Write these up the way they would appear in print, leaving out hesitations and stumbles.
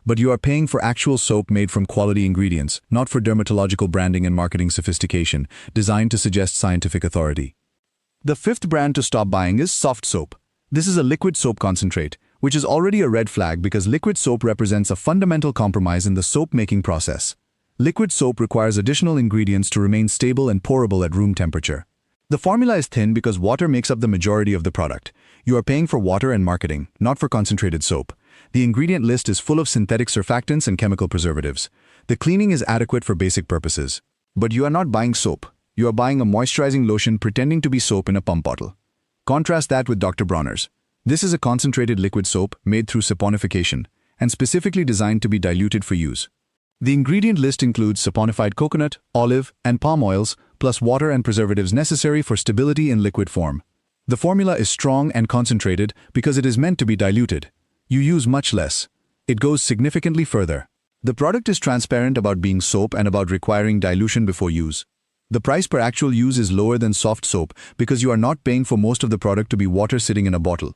But you are paying for actual soap made from quality ingredients, not for dermatological branding and marketing sophistication, designed to suggest scientific authority. The fifth brand to stop buying is soft soap. This is a liquid soap concentrate, which is already a red flag because liquid soap represents a fundamental compromise in the soap-making process. Liquid soap requires additional ingredients to remain stable and pourable at room temperature. The formula is thin because water makes up the majority of the product. You are paying for water and marketing, not for concentrated soap. The ingredient list is full of synthetic surfactants and chemical preservatives. The cleaning is adequate for basic purposes. But you are not buying soap. You are buying a moisturizing lotion pretending to be soap in a pump bottle. Contrast that with Dr. Bronner's. This is a concentrated liquid soap made through saponification and specifically designed to be diluted for use. The ingredient list includes saponified coconut, olive, and palm oils, plus water and preservatives necessary for stability in liquid form. The formula is strong and concentrated because it is meant to be diluted. You use much less. It goes significantly further. The product is transparent about being soap and about requiring dilution before use. The price per actual use is lower than soft soap because you are not paying for most of the product to be water sitting in a bottle.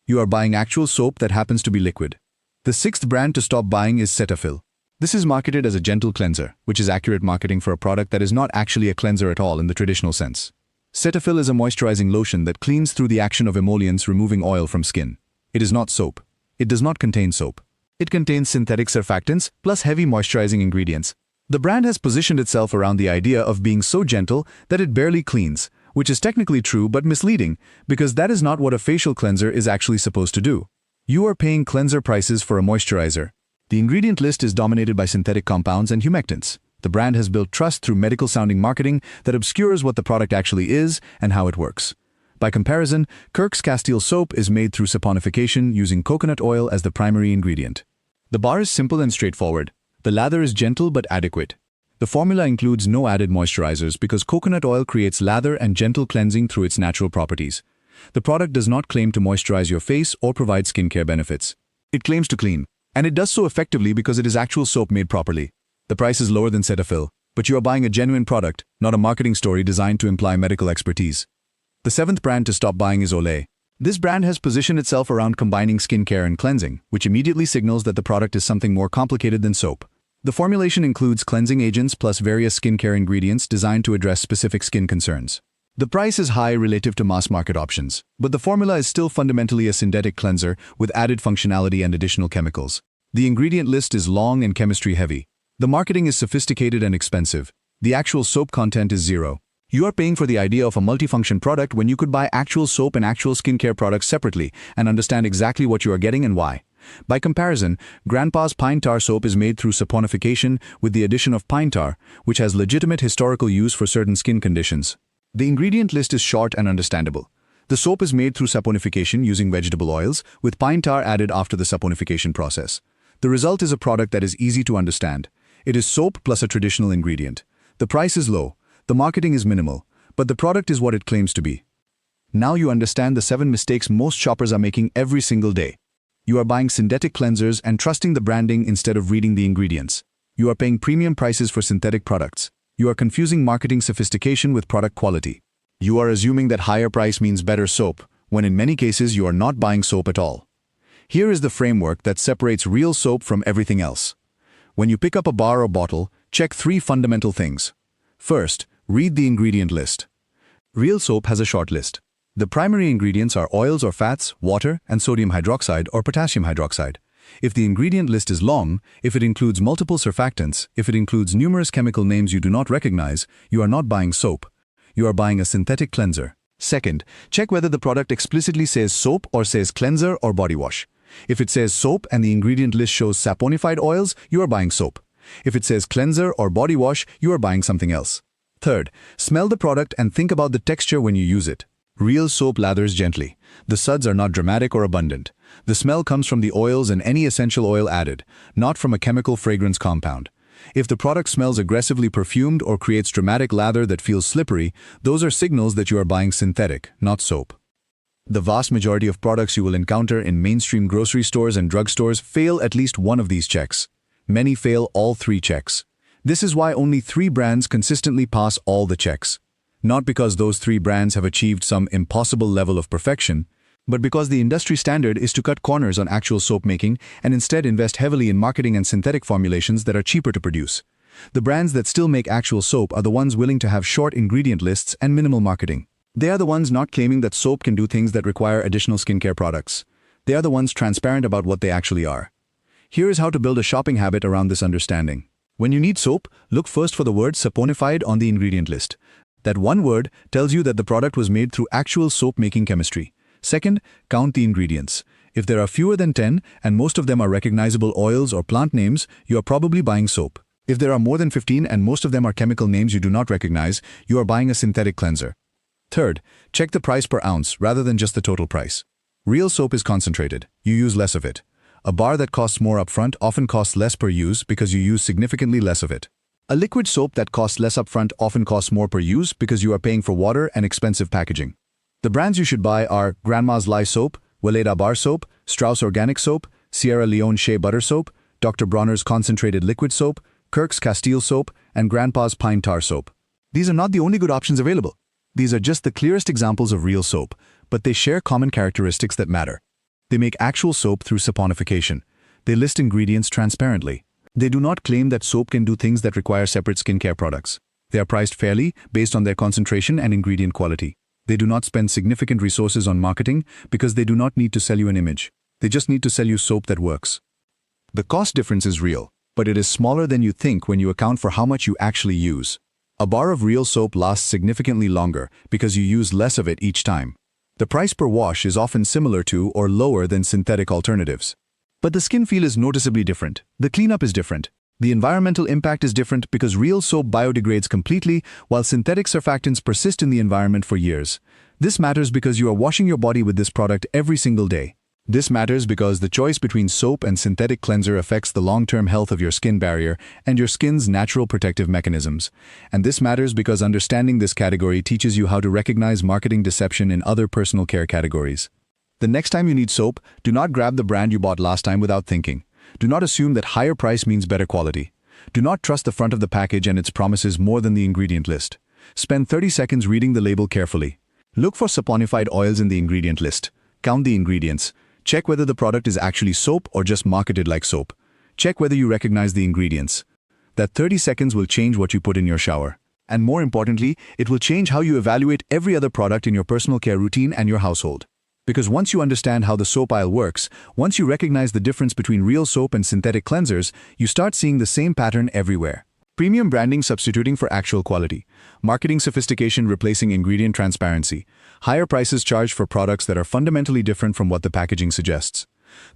You are buying actual soap that happens to be liquid. The sixth brand to stop buying is Cetaphil. This is marketed as a gentle cleanser, which is accurate marketing for a product that is not actually a cleanser at all in the traditional sense. Cetaphil is a moisturizing lotion that cleans through the action of emollients removing oil from skin. It is not soap. It does not contain soap. It contains synthetic surfactants plus heavy moisturizing ingredients. The brand has positioned itself around the idea of being so gentle that it barely cleans, which is technically true but misleading because that is not what a facial cleanser is actually supposed to do. You are paying cleanser prices for a moisturizer. The ingredient list is dominated by synthetic compounds and humectants. The brand has built trust through medical-sounding marketing that obscures what the product actually is and how it works. By comparison, Kirk's Castile soap is made through saponification using coconut oil as the primary ingredient. The bar is simple and straightforward. The lather is gentle but adequate. The formula includes no added moisturizers because coconut oil creates lather and gentle cleansing through its natural properties. The product does not claim to moisturize your face or provide skincare benefits. It claims to clean. And it does so effectively because it is actual soap made properly. The price is lower than Cetaphil, but you are buying a genuine product, not a marketing story designed to imply medical expertise. The seventh brand to stop buying is Olay. This brand has positioned itself around combining skincare and cleansing, which immediately signals that the product is something more complicated than soap. The formulation includes cleansing agents plus various skincare ingredients designed to address specific skin concerns. The price is high relative to mass market options, but the formula is still fundamentally a synthetic cleanser with added functionality and additional chemicals. The ingredient list is long and chemistry heavy. The marketing is sophisticated and expensive. The actual soap content is zero. You are paying for the idea of a multifunction product when you could buy actual soap and actual skincare products separately and understand exactly what you are getting and why. By comparison, Grandpa's pine tar soap is made through saponification with the addition of pine tar, which has legitimate historical use for certain skin conditions. The ingredient list is short and understandable. The soap is made through saponification using vegetable oils, with pine tar added after the saponification process. The result is a product that is easy to understand. It is soap plus a traditional ingredient. The price is low, the marketing is minimal, but the product is what it claims to be. Now you understand the 7 mistakes most shoppers are making every single day. You are buying synthetic cleansers and trusting the branding instead of reading the ingredients. You are paying premium prices for synthetic products. You are confusing marketing sophistication with product quality. You are assuming that higher price means better soap, when in many cases you are not buying soap at all. Here is the framework that separates real soap from everything else. When you pick up a bar or bottle, check 3 fundamental things. First, read the ingredient list. Real soap has a short list. The primary ingredients are oils or fats, water, and sodium hydroxide or potassium hydroxide. If the ingredient list is long, if it includes multiple surfactants, if it includes numerous chemical names you do not recognize, you are not buying soap. You are buying a synthetic cleanser. Second, check whether the product explicitly says soap or says cleanser or body wash. If it says soap and the ingredient list shows saponified oils, you are buying soap. If it says cleanser or body wash, you are buying something else. Third, smell the product and think about the texture when you use it. Real soap lathers gently. The suds are not dramatic or abundant. The smell comes from the oils and any essential oil added, not from a chemical fragrance compound. If the product smells aggressively perfumed or creates dramatic lather that feels slippery, those are signals that you are buying synthetic, not soap. The vast majority of products you will encounter in mainstream grocery stores and drugstores fail at least one of these checks. Many fail all 3 checks. This is why only 3 brands consistently pass all the checks. Not because those 3 brands have achieved some impossible level of perfection, But because the industry standard is to cut corners on actual soap making and instead invest heavily in marketing and synthetic formulations that are cheaper to produce. The brands that still make actual soap are the ones willing to have short ingredient lists and minimal marketing. They are the ones not claiming that soap can do things that require additional skincare products. They are the ones transparent about what they actually are. Here is how to build a shopping habit around this understanding. When you need soap, look first for the word saponified on the ingredient list. That one word tells you that the product was made through actual soap-making chemistry. Second, count the ingredients. If there are fewer than 10, and most of them are recognizable oils or plant names, you are probably buying soap. If there are more than 15 and most of them are chemical names you do not recognize, you are buying a synthetic cleanser. Third, check the price per ounce rather than just the total price. Real soap is concentrated. You use less of it. A bar that costs more upfront often costs less per use because you use significantly less of it. A liquid soap that costs less upfront often costs more per use because you are paying for water and expensive packaging. The brands you should buy are Grandma's Lye Soap, Weleda Bar Soap, Strauss Organic Soap, Sierra Leone Shea Butter Soap, Dr. Bronner's Concentrated Liquid Soap, Kirk's Castile Soap, and Grandpa's Pine Tar Soap. These are not the only good options available. These are just the clearest examples of real soap, but they share common characteristics that matter. They make actual soap through saponification. They list ingredients transparently. They do not claim that soap can do things that require separate skincare products. They are priced fairly based on their concentration and ingredient quality. They do not spend significant resources on marketing because they do not need to sell you an image. They just need to sell you soap that works. The cost difference is real, but it is smaller than you think when you account for how much you actually use. A bar of real soap lasts significantly longer because you use less of it each time. The price per wash is often similar to or lower than synthetic alternatives. But the skin feel is noticeably different. The cleanup is different. The environmental impact is different because real soap biodegrades completely while synthetic surfactants persist in the environment for years. This matters because you are washing your body with this product every single day. This matters because the choice between soap and synthetic cleanser affects the long-term health of your skin barrier and your skin's natural protective mechanisms. And this matters because understanding this category teaches you how to recognize marketing deception in other personal care categories. The next time you need soap, do not grab the brand you bought last time without thinking. Do not assume that higher price means better quality. Do not trust the front of the package and its promises more than the ingredient list. Spend 30 seconds reading the label carefully. Look for saponified oils in the ingredient list. Count the ingredients. Check whether the product is actually soap or just marketed like soap. Check whether you recognize the ingredients. That 30 seconds will change what you put in your shower. And more importantly, it will change how you evaluate every other product in your personal care routine and your household. Because once you understand how the soap aisle works, once you recognize the difference between real soap and synthetic cleansers, you start seeing the same pattern everywhere. Premium branding substituting for actual quality. Marketing sophistication replacing ingredient transparency. Higher prices charged for products that are fundamentally different from what the packaging suggests.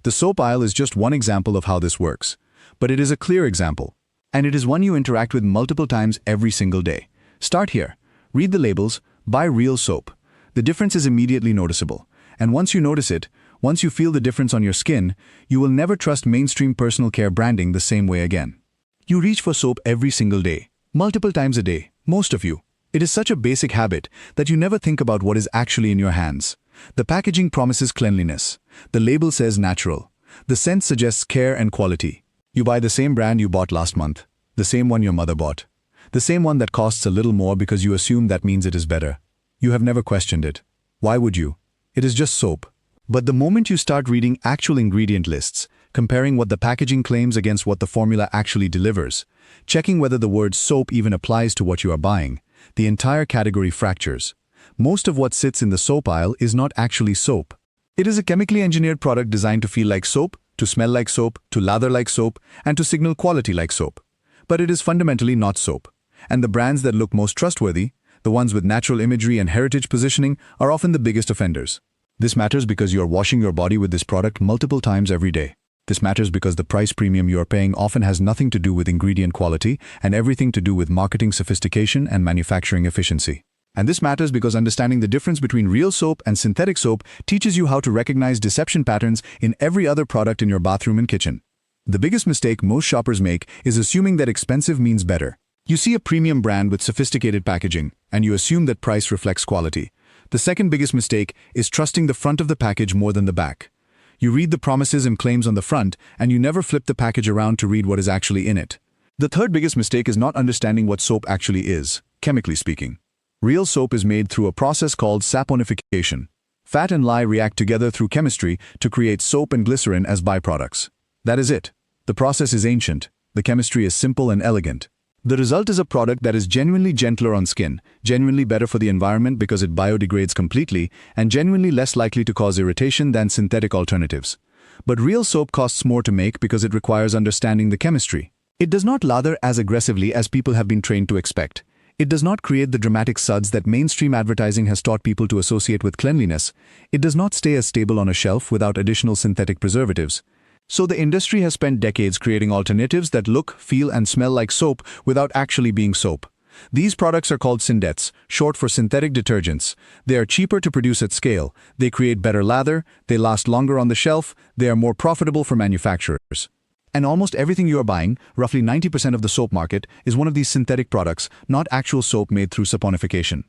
The soap aisle is just one example of how this works. But it is a clear example. And it is one you interact with multiple times every single day. Start here. Read the labels. Buy real soap. The difference is immediately noticeable. And once you notice it, once you feel the difference on your skin, you will never trust mainstream personal care branding the same way again. You reach for soap every single day, multiple times a day, most of you. It is such a basic habit that you never think about what is actually in your hands. The packaging promises cleanliness. The label says natural. The scent suggests care and quality. You buy the same brand you bought last month, the same one your mother bought, the same one that costs a little more because you assume that means it is better. You have never questioned it. Why would you? It is just soap. But the moment you start reading actual ingredient lists, comparing what the packaging claims against what the formula actually delivers, checking whether the word soap even applies to what you are buying, the entire category fractures. Most of what sits in the soap aisle is not actually soap. It is a chemically engineered product designed to feel like soap, to smell like soap, to lather like soap, and to signal quality like soap. But it is fundamentally not soap. And the brands that look most trustworthy, the ones with natural imagery and heritage positioning, are often the biggest offenders. This matters because you are washing your body with this product multiple times every day. This matters because the price premium you are paying often has nothing to do with ingredient quality and everything to do with marketing sophistication and manufacturing efficiency. And this matters because understanding the difference between real soap and synthetic soap teaches you how to recognize deception patterns in every other product in your bathroom and kitchen. The biggest mistake most shoppers make is assuming that expensive means better. You see a premium brand with sophisticated packaging, and you assume that price reflects quality. The second biggest mistake is trusting the front of the package more than the back. You read the promises and claims on the front, and you never flip the package around to read what is actually in it. The third biggest mistake is not understanding what soap actually is, chemically speaking. Real soap is made through a process called saponification. Fat and lye react together through chemistry to create soap and glycerin as byproducts. That is it. The process is ancient. The chemistry is simple and elegant. The result is a product that is genuinely gentler on skin, genuinely better for the environment because it biodegrades completely, and genuinely less likely to cause irritation than synthetic alternatives. But real soap costs more to make because it requires understanding the chemistry. It does not lather as aggressively as people have been trained to expect. It does not create the dramatic suds that mainstream advertising has taught people to associate with cleanliness. It does not stay as stable on a shelf without additional synthetic preservatives. So the industry has spent decades creating alternatives that look, feel, and smell like soap without actually being soap. These products are called synthets, short for synthetic detergents. They are cheaper to produce at scale, they create better lather, they last longer on the shelf, they are more profitable for manufacturers. And almost everything you are buying, roughly 90% of the soap market, is one of these synthetic products, not actual soap made through saponification.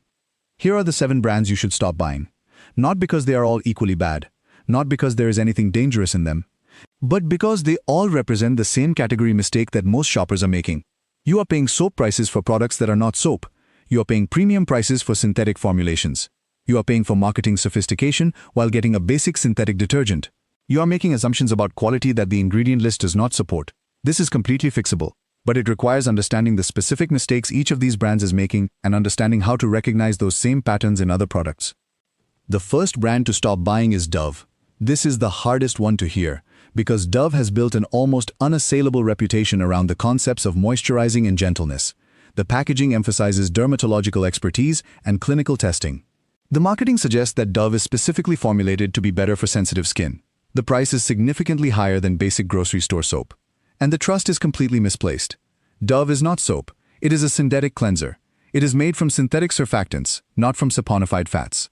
Here are the 7 brands you should stop buying. Not because they are all equally bad, not because there is anything dangerous in them, but because they all represent the same category mistake that most shoppers are making. You are paying soap prices for products that are not soap. You are paying premium prices for synthetic formulations. You are paying for marketing sophistication while getting a basic synthetic detergent. You are making assumptions about quality that the ingredient list does not support. This is completely fixable, but it requires understanding the specific mistakes each of these brands is making and understanding how to recognize those same patterns in other products. The first brand to stop buying is Dove. This is the hardest one to hear, because Dove has built an almost unassailable reputation around the concepts of moisturizing and gentleness. The packaging emphasizes dermatological expertise and clinical testing. The marketing suggests that Dove is specifically formulated to be better for sensitive skin. The price is significantly higher than basic grocery store soap. And the trust is completely misplaced. Dove is not soap. It is a synthetic cleanser. It is made from synthetic surfactants, not from saponified fats.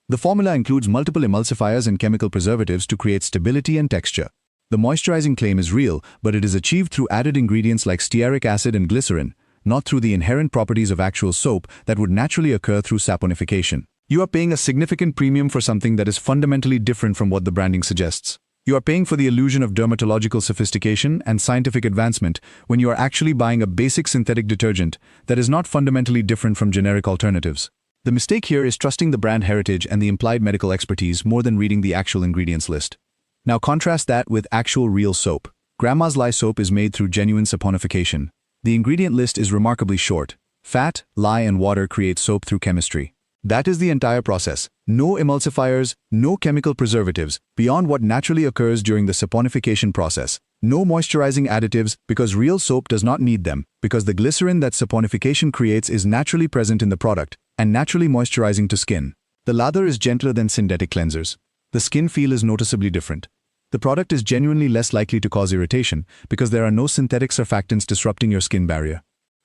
The formula includes multiple emulsifiers and chemical preservatives to create stability and texture. The moisturizing claim is real, but it is achieved through added ingredients like stearic acid and glycerin, not through the inherent properties of actual soap that would naturally occur through saponification. You are paying a significant premium for something that is fundamentally different from what the branding suggests. You are paying for the illusion of dermatological sophistication and scientific advancement when you are actually buying a basic synthetic detergent that is not fundamentally different from generic alternatives. The mistake here is trusting the brand heritage and the implied medical expertise more than reading the actual ingredients list. Now contrast that with actual real soap. Grandma's lye soap is made through genuine saponification. The ingredient list is remarkably short. Fat, lye, and water create soap through chemistry. That is the entire process. No emulsifiers, no chemical preservatives, beyond what naturally occurs during the saponification process. No moisturizing additives, because real soap does not need them, because the glycerin that saponification creates is naturally present in the product, and naturally moisturizing to skin. The lather is gentler than synthetic cleansers. The skin feel is noticeably different. The product is genuinely less likely to cause irritation, because there are no synthetic surfactants disrupting your skin barrier.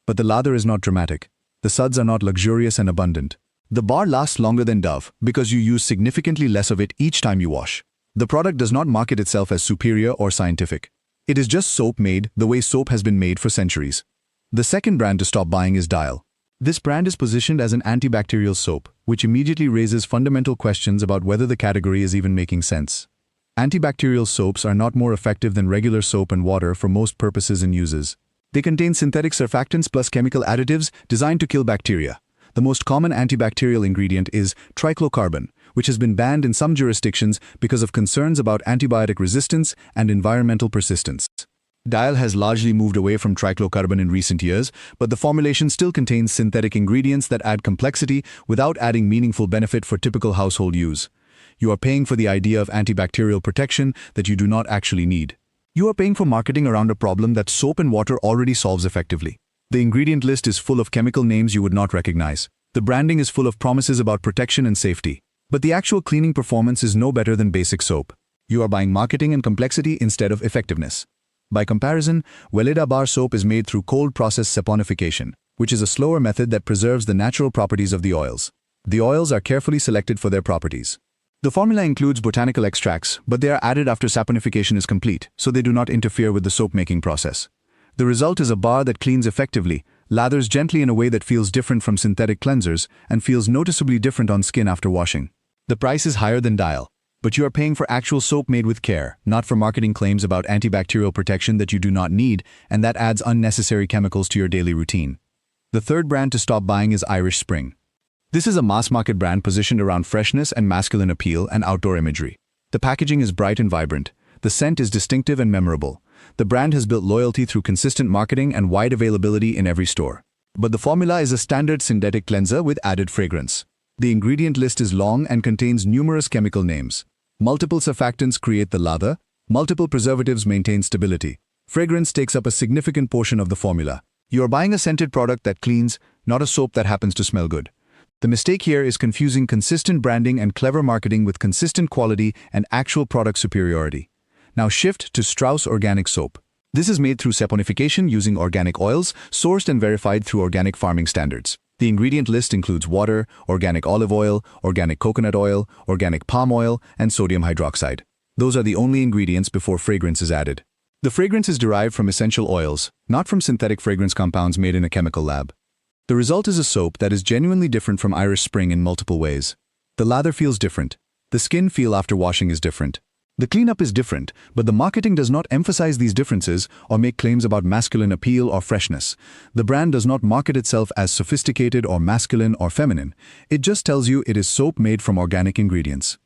But the lather is not dramatic. The suds are not luxurious and abundant. The bar lasts longer than Dove because you use significantly less of it each time you wash. The product does not market itself as superior or scientific. It is just soap made the way soap has been made for centuries. The second brand to stop buying is Dial. This brand is positioned as an antibacterial soap, which immediately raises fundamental questions about whether the category is even making sense. Antibacterial soaps are not more effective than regular soap and water for most purposes and uses. They contain synthetic surfactants plus chemical additives designed to kill bacteria. The most common antibacterial ingredient is trichlocarbon, which has been banned in some jurisdictions because of concerns about antibiotic resistance and environmental persistence. Dial has largely moved away from trichlocarbon in recent years, but the formulation still contains synthetic ingredients that add complexity without adding meaningful benefit for typical household use. You are paying for the idea of antibacterial protection that you do not actually need. You are paying for marketing around a problem that soap and water already solves effectively. The ingredient list is full of chemical names you would not recognize. The branding is full of promises about protection and safety. But the actual cleaning performance is no better than basic soap. You are buying marketing and complexity instead of effectiveness. By comparison, Weleda bar soap is made through cold process saponification, which is a slower method that preserves the natural properties of the oils. The oils are carefully selected for their properties. The formula includes botanical extracts, but they are added after saponification is complete, so they do not interfere with the soap-making process. The result is a bar that cleans effectively, lathers gently in a way that feels different from synthetic cleansers, and feels noticeably different on skin after washing. The price is higher than Dial, but you are paying for actual soap made with care, not for marketing claims about antibacterial protection that you do not need and that adds unnecessary chemicals to your daily routine. The third brand to stop buying is Irish Spring. This is a mass-market brand positioned around freshness and masculine appeal and outdoor imagery. The packaging is bright and vibrant. The scent is distinctive and memorable. The brand has built loyalty through consistent marketing and wide availability in every store. But the formula is a standard synthetic cleanser with added fragrance. The ingredient list is long and contains numerous chemical names. Multiple surfactants create the lather. Multiple preservatives maintain stability. Fragrance takes up a significant portion of the formula. You are buying a scented product that cleans, not a soap that happens to smell good. The mistake here is confusing consistent branding and clever marketing with consistent quality and actual product superiority. Now shift to Strauss Organic Soap. This is made through saponification using organic oils, sourced and verified through organic farming standards. The ingredient list includes water, organic olive oil, organic coconut oil, organic palm oil, and sodium hydroxide. Those are the only ingredients before fragrance is added. The fragrance is derived from essential oils, not from synthetic fragrance compounds made in a chemical lab. The result is a soap that is genuinely different from Irish Spring in multiple ways. The lather feels different. The skin feel after washing is different. The cleanup is different, but the marketing does not emphasize these differences or make claims about masculine appeal or freshness. The brand does not market itself as sophisticated or masculine or feminine. It just tells you it is soap made from organic ingredients.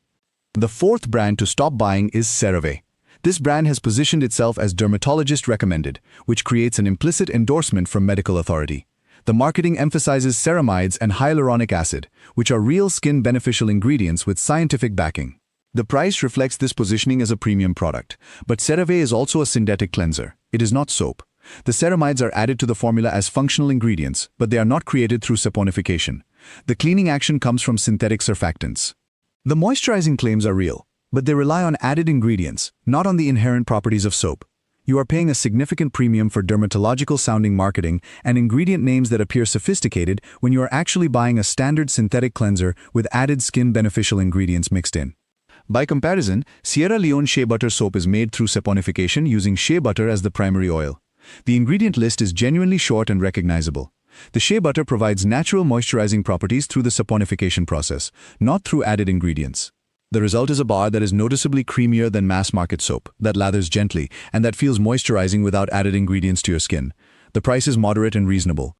The fourth brand to stop buying is CeraVe. This brand has positioned itself as dermatologist recommended, which creates an implicit endorsement from medical authority. The marketing emphasizes ceramides and hyaluronic acid, which are real skin beneficial ingredients with scientific backing. The price reflects this positioning as a premium product, but CeraVe is also a synthetic cleanser. It is not soap. The ceramides are added to the formula as functional ingredients, but they are not created through saponification. The cleaning action comes from synthetic surfactants. The moisturizing claims are real, but they rely on added ingredients, not on the inherent properties of soap. You are paying a significant premium for dermatological-sounding marketing and ingredient names that appear sophisticated when you are actually buying a standard synthetic cleanser with added skin-beneficial ingredients mixed in. By comparison, Sierra Leone shea butter soap is made through saponification using shea butter as the primary oil. The ingredient list is genuinely short and recognizable. The shea butter provides natural moisturizing properties through the saponification process, not through added ingredients. The result is a bar that is noticeably creamier than mass-market soap, that lathers gently, and that feels moisturizing without added ingredients to your skin. The price is moderate and reasonable,